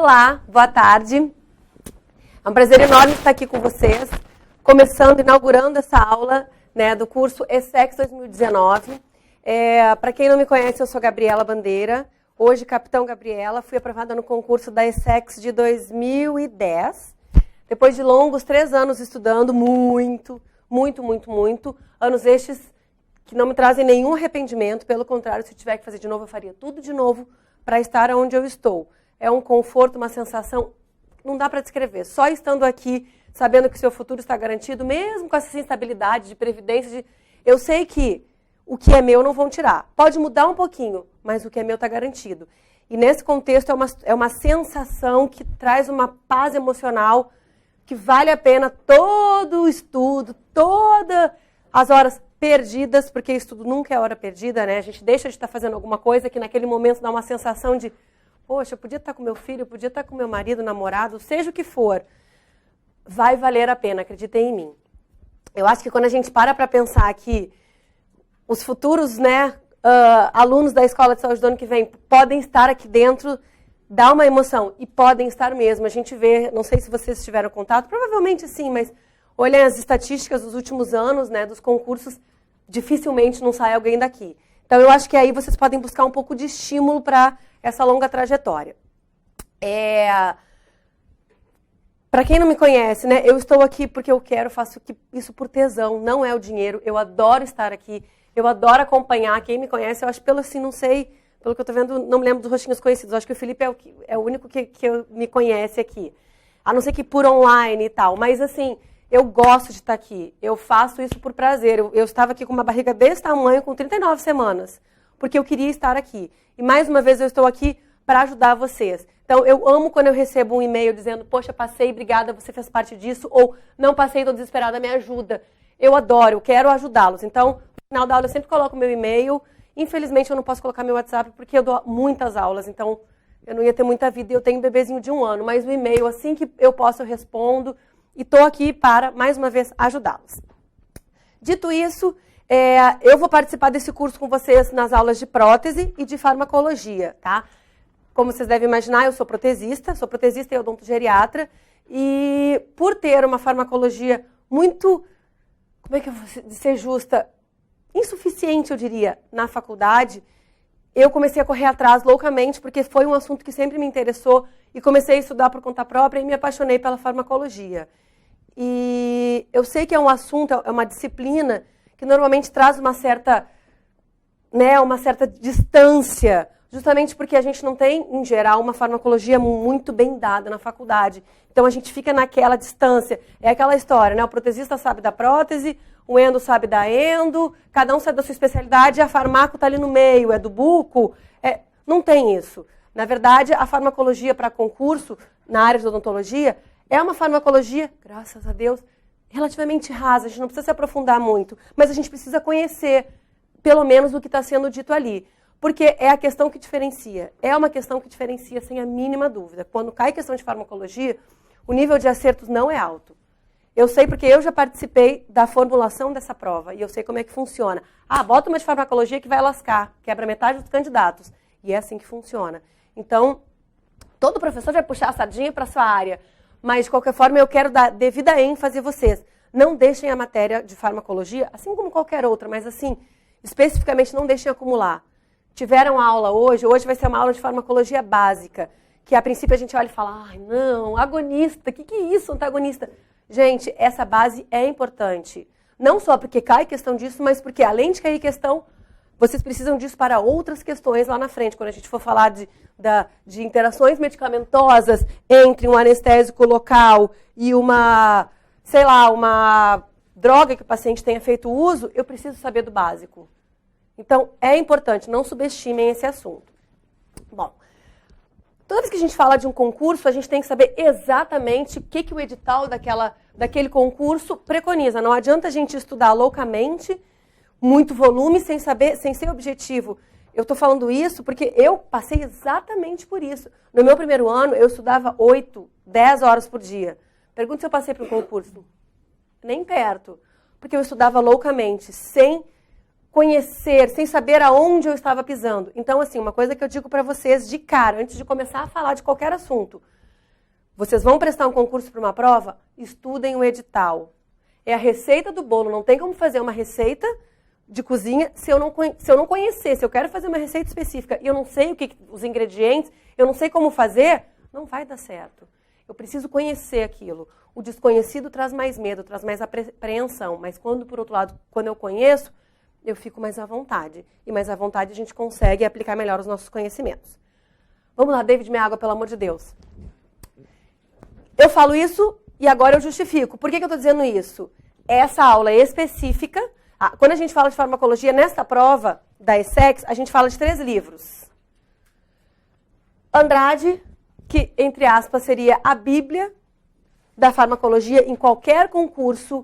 Olá, boa tarde. É um prazer enorme estar aqui com vocês, inaugurando essa aula, né, do curso ESSEX 2019. Para quem não me conhece, eu sou Gabriela Bandeira, hoje Capitão Gabriela, fui aprovada no concurso da ESSEX de 2010. Depois de longos 3 anos estudando, muito, anos estes que não me trazem nenhum arrependimento, pelo contrário, se tiver que fazer de novo, eu faria tudo de novo para estar onde eu estou. É um conforto, uma sensação, não dá para descrever. Só estando aqui, sabendo que o seu futuro está garantido, mesmo com essa instabilidade de previdência, eu sei que o que é meu não vão tirar. Pode mudar um pouquinho, mas o que é meu está garantido. E nesse contexto é uma sensação que traz uma paz emocional que vale a pena todo o estudo, todas as horas perdidas, porque estudo nunca é hora perdida, né? A gente deixa de estar fazendo alguma coisa que naquele momento dá uma sensação de poxa, eu podia estar com meu filho, eu podia estar com meu marido, namorado, seja o que for. Vai valer a pena, acreditem em mim. Eu acho que quando a gente para pensar que os futuros, né, alunos da Escola de Saúde do ano que vem podem estar aqui dentro, dá uma emoção. E podem estar mesmo. A gente vê, não sei se vocês tiveram contato, provavelmente sim, mas olhem as estatísticas dos últimos anos, né, dos concursos, dificilmente não sai alguém daqui. Então, eu acho que aí vocês podem buscar um pouco de estímulo para essa longa trajetória. Para quem não me conhece, né, eu estou aqui porque eu quero, faço isso por tesão, não é o dinheiro. Eu adoro estar aqui, eu adoro acompanhar. Quem me conhece, eu acho, pelo assim, não sei, pelo que eu estou vendo, não me lembro dos rostinhos conhecidos. Eu acho que o Felipe é o único que me conhece aqui. A não ser que por online e tal. Mas, assim, eu gosto de estar aqui. Eu faço isso por prazer. Eu estava aqui com uma barriga desse tamanho, com 39 semanas, porque eu queria estar aqui. E, mais uma vez, eu estou aqui para ajudar vocês. Então, eu amo quando eu recebo um e-mail dizendo, poxa, passei, obrigada, você fez parte disso, ou não passei, estou desesperada, me ajuda. Eu adoro, eu quero ajudá-los. Então, no final da aula, eu sempre coloco o meu e-mail. Infelizmente, eu não posso colocar meu WhatsApp, porque eu dou muitas aulas, então eu não ia ter muita vida. E eu tenho um bebezinho de 1 ano, mas o e-mail, assim que eu posso, eu respondo. E estou aqui para, mais uma vez, ajudá-los. Dito isso, eu vou participar desse curso com vocês nas aulas de prótese e de farmacologia, tá? Como vocês devem imaginar, eu sou protesista e odontogeriatra, e por ter uma farmacologia muito, como é que eu vou ser justa, insuficiente, eu diria, na faculdade, eu comecei a correr atrás loucamente, porque foi um assunto que sempre me interessou, e comecei a estudar por conta própria e me apaixonei pela farmacologia. E eu sei que é um assunto, é uma disciplina que normalmente traz uma certa distância, justamente porque a gente não tem, em geral, uma farmacologia muito bem dada na faculdade. Então, a gente fica naquela distância. É aquela história, né? O protesista sabe da prótese, o endo sabe da endo, cada um sabe da sua especialidade, a farmaco está ali no meio, é do buco. Não tem isso. Na verdade, a farmacologia para concurso, na área de odontologia, é uma farmacologia, graças a Deus, relativamente rasa. A gente não precisa se aprofundar muito, mas a gente precisa conhecer, pelo menos, o que está sendo dito ali. Porque é a questão que diferencia. É uma questão que diferencia, sem a mínima dúvida. Quando cai questão de farmacologia, o nível de acertos não é alto. Eu sei porque eu já participei da formulação dessa prova e eu sei como é que funciona. Bota uma de farmacologia que vai lascar, quebra metade dos candidatos. E é assim que funciona. Então, todo professor vai puxar a sardinha para a sua área. Mas, de qualquer forma, eu quero dar devida ênfase a vocês. Não deixem a matéria de farmacologia, assim como qualquer outra, mas assim, especificamente não deixem acumular. Tiveram aula hoje vai ser uma aula de farmacologia básica, que a princípio a gente olha e fala, não, agonista, o que é isso, antagonista? Gente, essa base é importante. Não só porque cai questão disso, mas porque além de cair questão, vocês precisam disso para outras questões lá na frente, quando a gente for falar de interações medicamentosas entre um anestésico local e uma droga que o paciente tenha feito uso, eu preciso saber do básico. Então, é importante, não subestimem esse assunto. Bom, toda vez que a gente fala de um concurso, a gente tem que saber exatamente o que o edital daquele concurso preconiza. Não adianta a gente estudar loucamente, muito volume, sem ser objetivo. Eu estou falando isso porque eu passei exatamente por isso. No meu primeiro ano, eu estudava 8, 10 horas por dia. Pergunta se eu passei para um concurso. Nem perto. Porque eu estudava loucamente, sem conhecer, sem saber aonde eu estava pisando. Então, assim, uma coisa que eu digo para vocês de cara, antes de começar a falar de qualquer assunto, Vocês vão prestar um concurso para uma prova? Estudem o edital. É a receita do bolo. Não tem como fazer uma receita de cozinha se eu não conhecer. Se eu quero fazer uma receita específica e eu não sei os ingredientes, eu não sei como fazer, não vai dar certo. Eu preciso conhecer aquilo. O desconhecido traz mais medo, traz mais apreensão. Mas quando, por outro lado, quando eu conheço, eu fico mais à vontade. E mais à vontade a gente consegue aplicar melhor os nossos conhecimentos. Vamos lá, David, minha água, pelo amor de Deus. Eu falo isso e agora eu justifico. Por que eu estou dizendo isso? Essa aula é específica. Quando a gente fala de farmacologia, nesta prova da ESSEX, a gente fala de 3 livros. Andrade, que, entre aspas, seria a Bíblia da farmacologia em qualquer concurso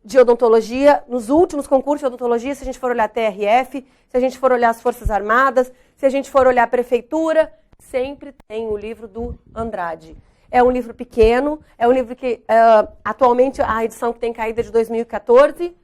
de odontologia, nos últimos concursos de odontologia, se a gente for olhar TRF, se a gente for olhar as Forças Armadas, se a gente for olhar a Prefeitura, sempre tem o livro do Andrade. É um livro pequeno, é um livro que, atualmente, a edição que tem caída é de 2014,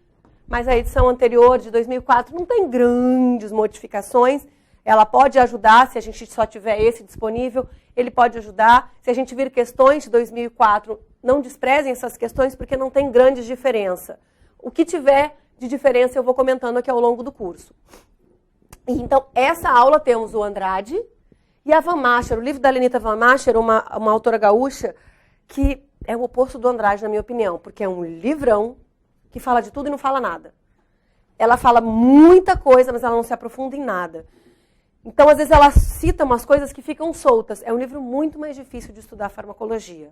mas a edição anterior, de 2004, não tem grandes modificações. Ela pode ajudar, se a gente só tiver esse disponível, ele pode ajudar. Se a gente vir questões de 2004, não desprezem essas questões, porque não tem grandes diferença. O que tiver de diferença, eu vou comentando aqui ao longo do curso. Então, essa aula temos o Andrade e a Van Macher, o livro da Lenita Van Macher, uma autora gaúcha, que é o oposto do Andrade, na minha opinião, porque é um livrão que fala de tudo e não fala nada. Ela fala muita coisa, mas ela não se aprofunda em nada. Então, às vezes, ela cita umas coisas que ficam soltas. É um livro muito mais difícil de estudar farmacologia.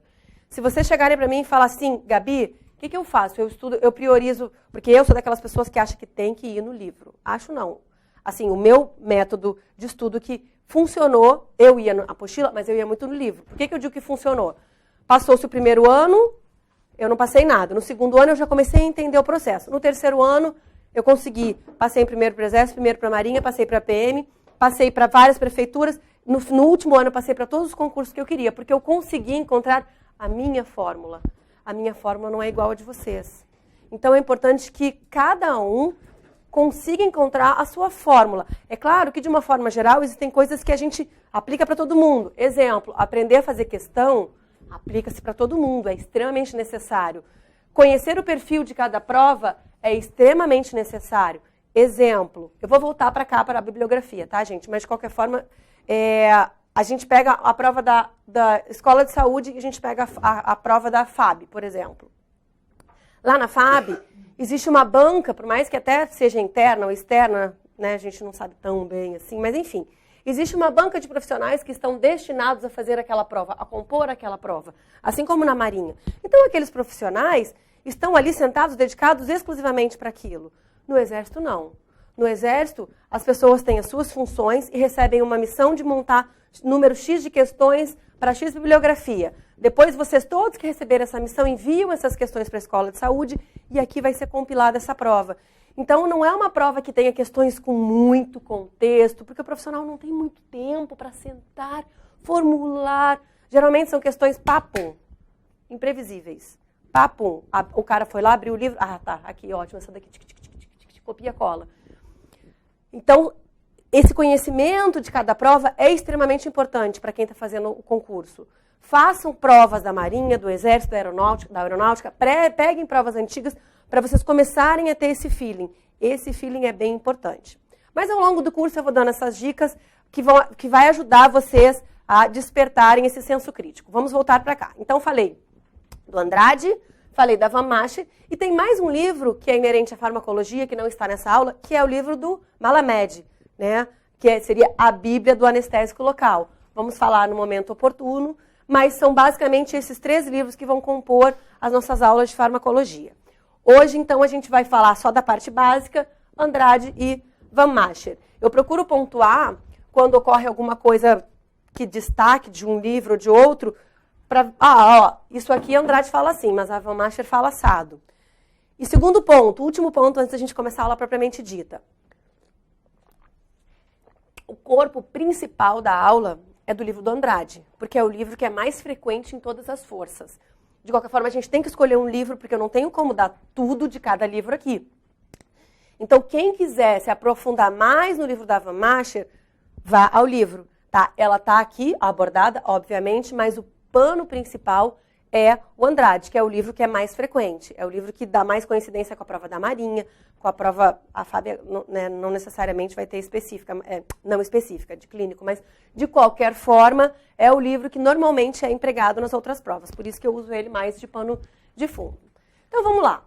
Se vocês chegarem para mim e falar assim, Gabi, o que eu faço? Eu priorizo, porque eu sou daquelas pessoas que acham que tem que ir no livro. Acho não. Assim, o meu método de estudo que funcionou, eu ia na apostila, mas eu ia muito no livro. Por que eu digo que funcionou? Passou-se o primeiro ano, eu não passei nada. No segundo ano, eu já comecei a entender o processo. No terceiro ano, eu consegui. Passei primeiro para o Exército, primeiro para a Marinha, passei para a PM, passei para várias prefeituras. No último ano, eu passei para todos os concursos que eu queria, porque eu consegui encontrar a minha fórmula. A minha fórmula não é igual a de vocês. Então, é importante que cada um consiga encontrar a sua fórmula. É claro que, de uma forma geral, existem coisas que a gente aplica para todo mundo. Exemplo, aprender a fazer questão aplica-se para todo mundo, é extremamente necessário. Conhecer o perfil de cada prova é extremamente necessário. Exemplo, eu vou voltar para cá, para a bibliografia, tá, gente? Mas, de qualquer forma, a gente pega a prova da Escola de Saúde e a gente pega a prova da FAB, por exemplo. Lá na FAB, existe uma banca, por mais que até seja interna ou externa, né, a gente não sabe tão bem assim, mas enfim, existe uma banca de profissionais que estão destinados a fazer aquela prova, a compor aquela prova, assim como na Marinha. Então, aqueles profissionais estão ali sentados, dedicados exclusivamente para aquilo. No Exército, não. No Exército, as pessoas têm as suas funções e recebem uma missão de montar número X de questões para X bibliografia. Depois, vocês todos que receberam essa missão enviam essas questões para a Escola de Saúde e aqui vai ser compilada essa prova. Então, não é uma prova que tenha questões com muito contexto, porque o profissional não tem muito tempo para sentar, formular. Geralmente são questões papum, imprevisíveis. Papum. O cara foi lá, abriu o livro. Ah, tá, aqui, ótimo, essa daqui, copia, cola. Então, esse conhecimento de cada prova é extremamente importante para quem está fazendo o concurso. Façam provas da Marinha, do Exército, da Aeronáutica, peguem provas antigas para vocês começarem a ter esse feeling. Esse feeling é bem importante. Mas ao longo do curso eu vou dando essas dicas que vai ajudar vocês a despertarem esse senso crítico. Vamos voltar para cá. Então, falei do Andrade, falei da Van Macher, e tem mais um livro que é inerente à farmacologia, que não está nessa aula, que é o livro do Malamed, né? Que seria a Bíblia do anestésico local. Vamos falar no momento oportuno, mas são basicamente esses 3 livros que vão compor as nossas aulas de farmacologia. Hoje, então, a gente vai falar só da parte básica, Andrade e Van Macher. Eu procuro pontuar quando ocorre alguma coisa que destaque de um livro ou de outro, isso aqui Andrade fala assim, mas a Van Macher fala assado. E segundo ponto, último ponto antes da gente começar a aula propriamente dita. O corpo principal da aula é do livro do Andrade, porque é o livro que é mais frequente em todas as forças. De qualquer forma, a gente tem que escolher um livro, porque eu não tenho como dar tudo de cada livro aqui. Então, quem quiser se aprofundar mais no livro da Van Macher, vá ao livro. Tá? Ela está aqui abordada, obviamente, mas o pano principal é o Andrade, que é o livro que é mais frequente. É o livro que dá mais coincidência com a prova da Marinha, com a prova, a Fábia não necessariamente vai ter específica, não específica, de clínico, mas de qualquer forma é o livro que normalmente é empregado nas outras provas. Por isso que eu uso ele mais de pano de fundo. Então vamos lá.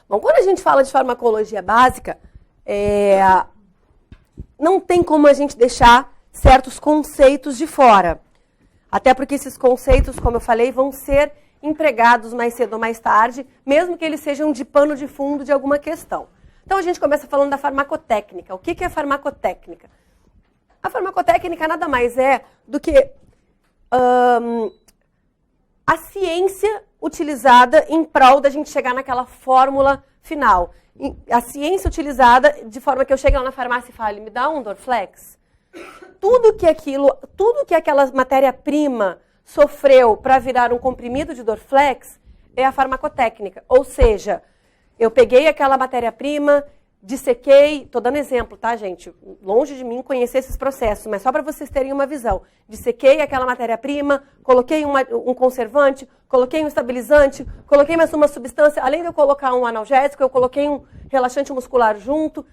Bom, quando a gente fala de farmacologia básica, não tem como a gente deixar certos conceitos de fora. Até porque esses conceitos, como eu falei, vão ser empregados mais cedo ou mais tarde, mesmo que eles sejam de pano de fundo de alguma questão. Então a gente começa falando da farmacotécnica. O que é farmacotécnica? A farmacotécnica nada mais é do que a ciência utilizada em prol da gente chegar naquela fórmula final. A ciência utilizada de forma que eu chegue lá na farmácia e fale, me dá um Dorflex. Tudo que aquela matéria-prima sofreu para virar um comprimido de Dorflex é a farmacotécnica. Ou seja, eu peguei aquela matéria-prima, dissequei, estou dando exemplo, tá, gente? Longe de mim conhecer esses processos, mas só para vocês terem uma visão. Dissequei aquela matéria-prima, coloquei um conservante, coloquei um estabilizante, coloquei mais uma substância, além de eu colocar um analgésico, eu coloquei um relaxante muscular junto.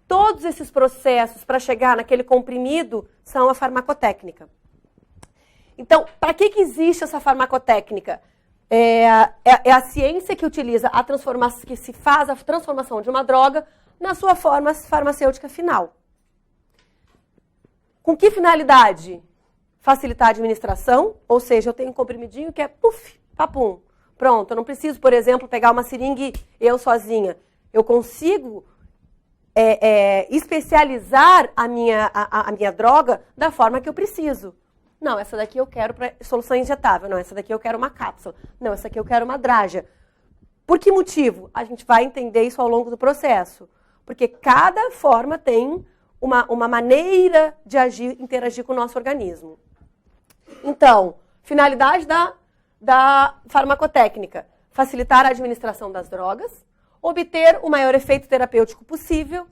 Todos esses processos para chegar naquele comprimido são a farmacotécnica. Então, para que existe essa farmacotécnica? É a ciência que utiliza a transformação, que se faz a transformação de uma droga na sua forma farmacêutica final. Com que finalidade? Facilitar a administração, ou seja, eu tenho um comprimidinho que é puf, papum. Pronto, eu não preciso, por exemplo, pegar uma seringa eu sozinha. Eu consigo especializar a minha droga da forma que eu preciso. Não, essa daqui eu quero para solução injetável. Não, essa daqui eu quero uma cápsula. Não, essa aqui eu quero uma drágia. Por que motivo? A gente vai entender isso ao longo do processo. Porque cada forma tem uma maneira de interagir com o nosso organismo. Então, finalidade da farmacotécnica. Facilitar a administração das drogas, obter o maior efeito terapêutico possível,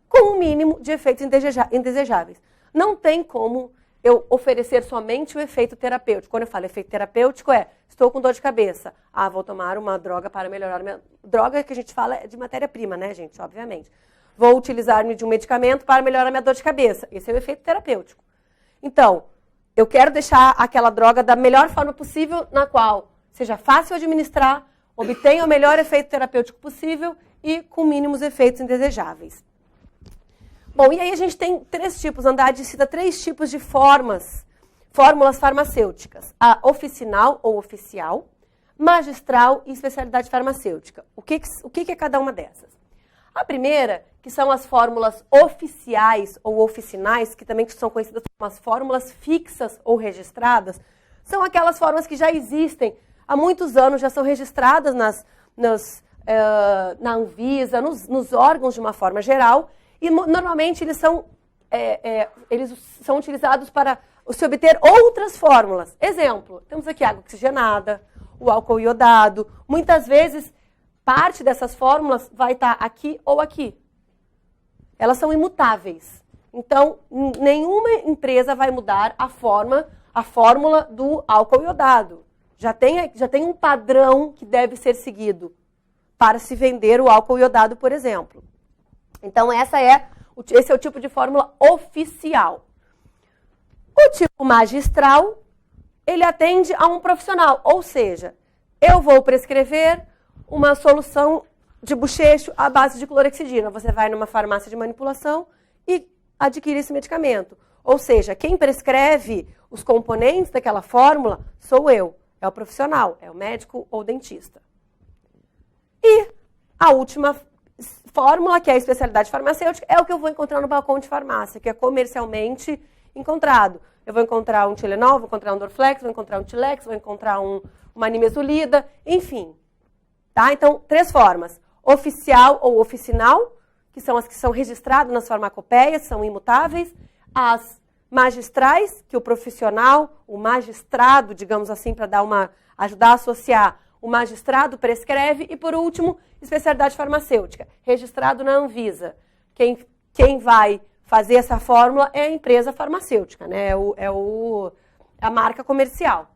com o mínimo de efeitos indesejáveis. Não tem como eu oferecer somente o efeito terapêutico. Quando eu falo efeito terapêutico estou com dor de cabeça. Vou tomar uma droga para melhorar minha... Droga que a gente fala é de matéria-prima, né, gente? Obviamente. Vou utilizar-me de um medicamento para melhorar minha dor de cabeça. Esse é o efeito terapêutico. Então, eu quero deixar aquela droga da melhor forma possível, na qual seja fácil administrar, obtenha o melhor efeito terapêutico possível e com mínimos efeitos indesejáveis. Bom, e aí a gente tem três tipos, Andrade cita três tipos de fórmulas farmacêuticas. A oficinal ou oficial, magistral e especialidade farmacêutica. O que é cada uma dessas? A primeira, que são as fórmulas oficiais ou oficinais, que também são conhecidas como as fórmulas fixas ou registradas, são aquelas fórmulas que já existem há muitos anos, já são registradas na Anvisa, nos órgãos de uma forma geral, e normalmente eles são utilizados para se obter outras fórmulas. Exemplo, temos aqui água oxigenada, o álcool iodado. Muitas vezes, parte dessas fórmulas vai estar aqui ou aqui. Elas são imutáveis. Então, nenhuma empresa vai mudar a fórmula do álcool iodado. Já tem um padrão que deve ser seguido para se vender o álcool iodado, por exemplo. Então, esse é o tipo de fórmula oficial. O tipo magistral, ele atende a um profissional, ou seja, eu vou prescrever uma solução de bochecho à base de clorexidina. Você vai numa farmácia de manipulação e adquire esse medicamento. Ou seja, quem prescreve os componentes daquela fórmula sou eu, é o profissional, é o médico ou dentista. E a última fórmula, que é a especialidade farmacêutica, é o que eu vou encontrar no balcão de farmácia, que é comercialmente encontrado. Eu vou encontrar um Tilenol, vou encontrar um Dorflex, vou encontrar um Tilex, vou encontrar uma nimesulida, enfim. Tá? Então, três formas. Oficial ou oficinal, que são as que são registradas nas farmacopeias, são imutáveis. As magistrais, que o profissional, o magistrado, digamos assim, para ajudar a associar, o magistrado prescreve. E, por último, especialidade farmacêutica, registrado na Anvisa. Quem vai fazer essa fórmula é a empresa farmacêutica, né? A marca comercial.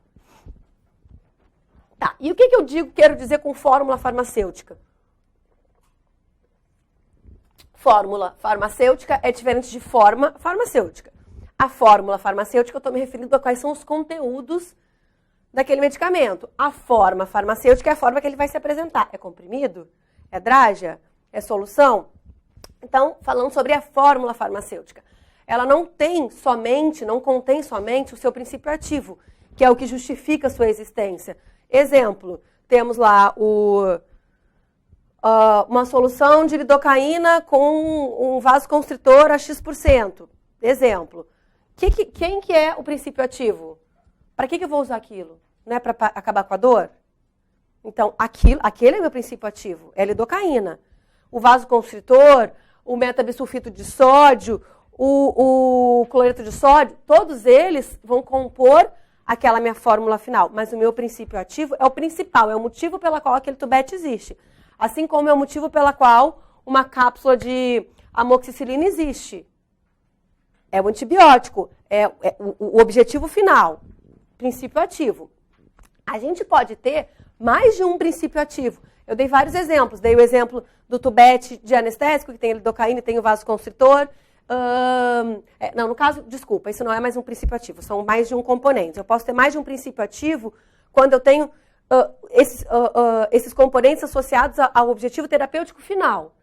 Tá, e o que eu quero dizer com fórmula farmacêutica? Fórmula farmacêutica é diferente de forma farmacêutica. A fórmula farmacêutica, eu estou me referindo a quais são os conteúdos daquele medicamento. A forma farmacêutica é a forma que ele vai se apresentar. É comprimido? É drágia? É solução? Então, falando sobre a fórmula farmacêutica. Ela não contém somente o seu princípio ativo, que é o que justifica a sua existência. Exemplo, temos lá uma solução de lidocaína com um vasoconstritor a X%. Exemplo. Quem que é o princípio ativo? Para que eu vou usar aquilo? Não é para acabar com a dor? Então, aquele é o meu princípio ativo, é lidocaína. O vasoconstritor, o metabisulfito de sódio, o cloreto de sódio, todos eles vão compor aquela minha fórmula final. Mas o meu princípio ativo é o principal, é o motivo pela qual aquele tubete existe. Assim como é o motivo pela qual uma cápsula de amoxicilina existe. É o antibiótico, é o objetivo final, princípio ativo. A gente pode ter mais de um princípio ativo. Eu dei vários exemplos. Dei o exemplo do tubete de anestésico, que tem a lidocaína e tem o vasoconstritor. Não, no caso, desculpa, isso não é mais um princípio ativo, são mais de um componente. Eu posso ter mais de um princípio ativo quando eu tenho esses componentes associados ao objetivo terapêutico final.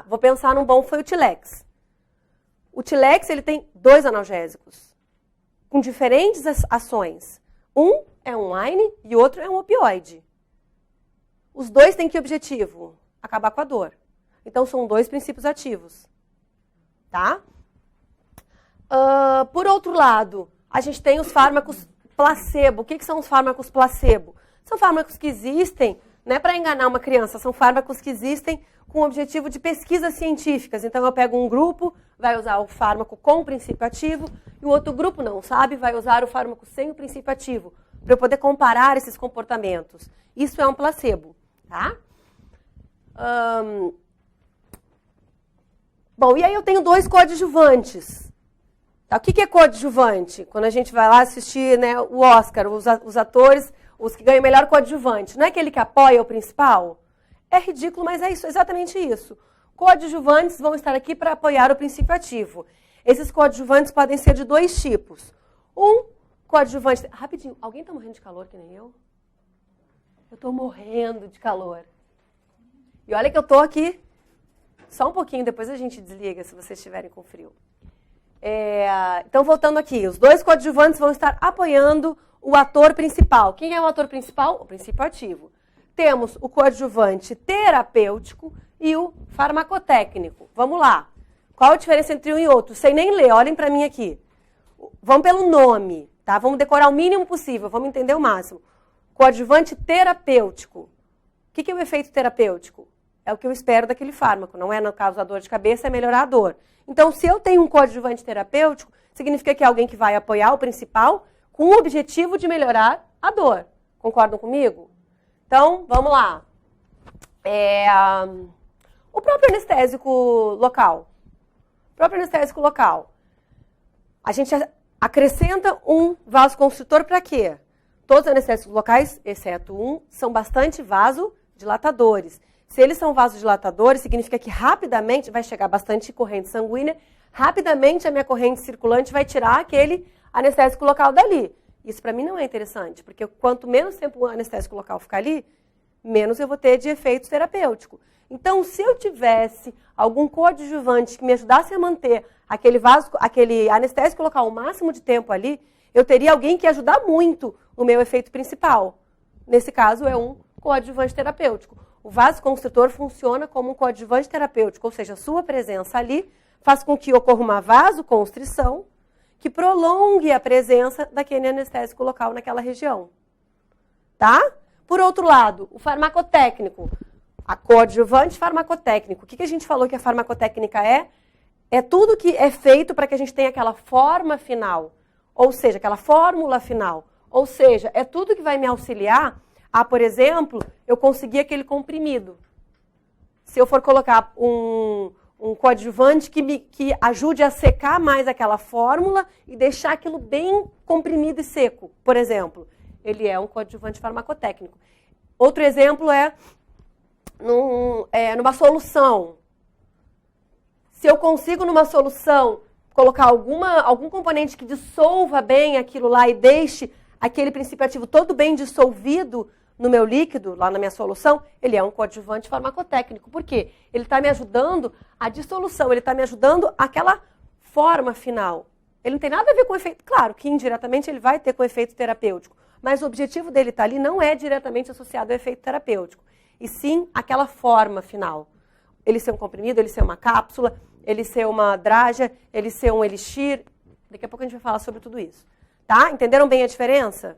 Vou pensar num bom, foi o Tilex. O Tilex, ele tem 2 analgésicos, com diferentes ações. Um é um AINE e o outro é um opioide. Os 2 têm que objetivo? Acabar com a dor. Então, são 2 princípios ativos. Tá? Por outro lado, a gente tem os fármacos placebo. O que são os fármacos placebo? São fármacos que existem, não é para enganar uma criança, são fármacos que existem com o objetivo de pesquisas científicas. Então, eu pego um grupo, vai usar o fármaco com o princípio ativo, e o outro grupo não sabe, vai usar o fármaco sem o princípio ativo, para eu poder comparar esses comportamentos. Isso é um placebo. Tá? Bom, e aí eu tenho 2 coadjuvantes. Tá? O que é coadjuvante? Quando a gente vai lá assistir, né, o Oscar, os atores, os que ganham melhor coadjuvante. Não é aquele que apoia o principal? É ridículo, mas é isso, exatamente isso. Coadjuvantes vão estar aqui para apoiar o princípio ativo. Esses coadjuvantes podem ser de 2 tipos. Um coadjuvante... Rapidinho, alguém está morrendo de calor que nem eu? Eu estou morrendo de calor. E olha que eu estou aqui... Só um pouquinho, depois a gente desliga se vocês estiverem com frio. Então, voltando aqui, os 2 coadjuvantes vão estar apoiando o ator principal. Quem é o ator principal? O princípio ativo. Temos o coadjuvante terapêutico e o farmacotécnico. Vamos lá. Qual a diferença entre um e outro? Sem nem ler, olhem para mim aqui. Vamos pelo nome, tá? Vamos decorar o mínimo possível, vamos entender o máximo. Coadjuvante terapêutico. O que é o efeito terapêutico? É o que eu espero daquele fármaco, não é no caso da dor de cabeça, é melhorar a dor. Então, se eu tenho um coadjuvante terapêutico, significa que é alguém que vai apoiar o principal com o objetivo de melhorar a dor. Concordam comigo? Então, vamos lá. O próprio anestésico local. A gente acrescenta um vasoconstritor para quê? Todos os anestésicos locais, exceto um, são bastante vasodilatadores. Se eles são vasodilatadores, significa que rapidamente vai chegar bastante corrente sanguínea, rapidamente a minha corrente circulante vai tirar aquele anestésico local dali. Isso para mim não é interessante, porque quanto menos tempo o anestésico local ficar ali, menos eu vou ter de efeito terapêutico. Então, se eu tivesse algum coadjuvante que me ajudasse a manter aquele anestésico local o máximo de tempo ali, eu teria alguém que ia ajudar muito o meu efeito principal. Nesse caso, é um coadjuvante terapêutico. O vasoconstritor funciona como um coadjuvante terapêutico, ou seja, a sua presença ali faz com que ocorra uma vasoconstrição que prolongue a presença daquele anestésico local naquela região. Tá? Por outro lado, o farmacotécnico, a coadjuvante farmacotécnico. O que a gente falou que a farmacotécnica é? É tudo que é feito para que a gente tenha aquela forma final, ou seja, aquela fórmula final. Ou seja, é tudo que vai me auxiliar a, por exemplo, eu conseguir aquele comprimido. Se eu for colocar um coadjuvante que ajude a secar mais aquela fórmula e deixar aquilo bem comprimido e seco, por exemplo, ele é um coadjuvante farmacotécnico. Outro exemplo é numa solução. Se eu consigo numa solução colocar algum componente que dissolva bem aquilo lá e deixe aquele princípio ativo todo bem dissolvido no meu líquido, lá na minha solução, ele é um coadjuvante farmacotécnico. Por quê? Ele está me ajudando a dissolução, ele está me ajudando aquela forma final. Ele não tem nada a ver com efeito, claro que indiretamente ele vai ter com efeito terapêutico, mas o objetivo dele estar ali não é diretamente associado ao efeito terapêutico, e sim aquela forma final. Ele ser um comprimido, ele ser uma cápsula, ele ser uma drágia, ele ser um elixir. Daqui a pouco a gente vai falar sobre tudo isso. Tá? Entenderam bem a diferença?